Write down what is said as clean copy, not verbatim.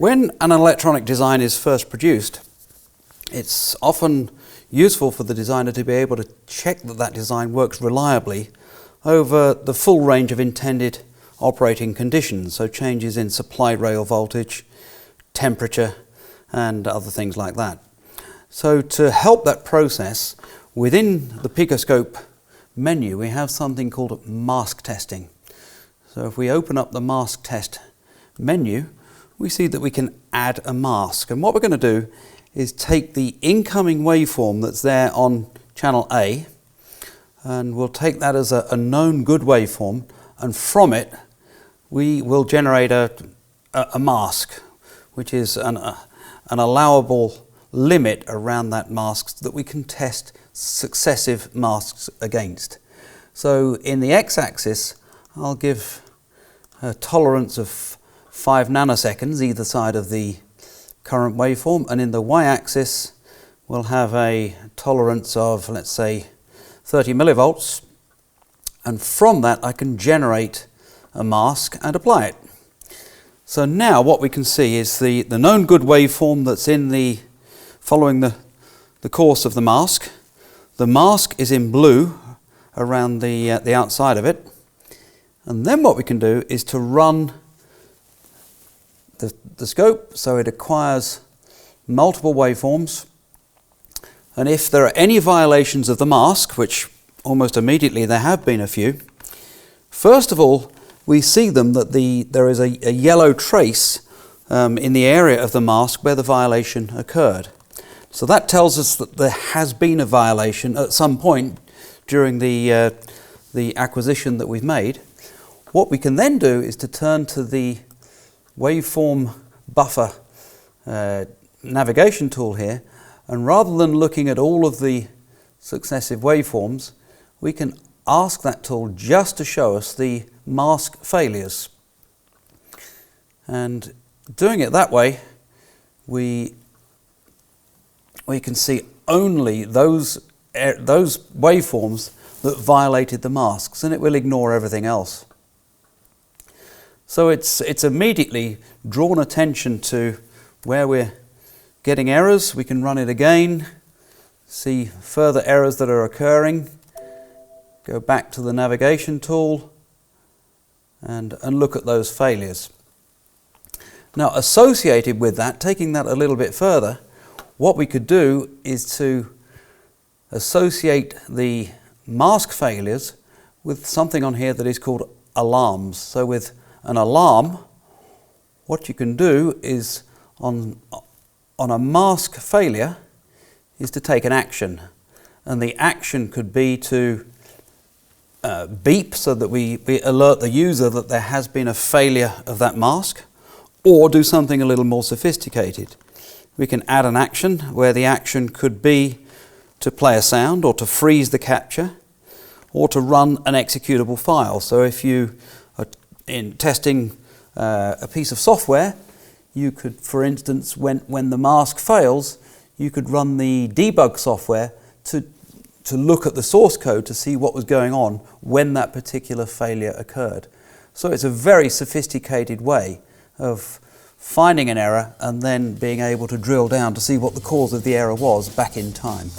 When an electronic design is first produced, it's often useful for the designer to be able to check that that design works reliably over the full range of intended operating conditions, so changes in supply rail voltage, temperature, and other things like that. So to help that process, within the PicoScope menu we have something called mask testing. So if we open up the mask test menu, we see that we can add a mask. And what we're going to do is take the incoming waveform that's there on channel A, and we'll take that as a known good waveform, and from it we will generate a mask, which is an allowable limit around that mask that we can test successive masks against. So in the x-axis I'll give a tolerance of 5 nanoseconds either side of the current waveform, and in the y-axis we'll have a tolerance of, let's say, 30 millivolts, and from that I can generate a mask and apply it. So now what we can see is the known good waveform that's following the course of the mask. The mask is in blue around the outside of it, and then what we can do is to run the scope so it acquires multiple waveforms, and if there are any violations of the mask, which almost immediately there have been a few, first of all we see that there is a yellow trace in the area of the mask where the violation occurred. So that tells us that there has been a violation at some point during the acquisition that we've made. What we can then do is to turn to the waveform buffer navigation tool here, and rather than looking at all of the successive waveforms, we can ask that tool just to show us the mask failures. And doing it that way, we can see only those waveforms that violated the masks, and it will ignore everything else. So it's immediately drawn attention to where we're getting errors. We can run it again, see further errors that are occurring, go back to the navigation tool and look at those failures. Now, associated with that, taking that a little bit further, what we could do is to associate the mask failures with something on here that is called alarms. So with an alarm, what you can do is on a mask failure is to take an action, and the action could be to beep so that we alert the user that there has been a failure of that mask, or do something a little more sophisticated. We can add an action where the action could be to play a sound, or to freeze the capture, or to run an executable file. So if you are in testing a piece of software, you could, for instance, when the mask fails, you could run the debug software to look at the source code to see what was going on when that particular failure occurred. So it's a very sophisticated way of finding an error and then being able to drill down to see what the cause of the error was back in time.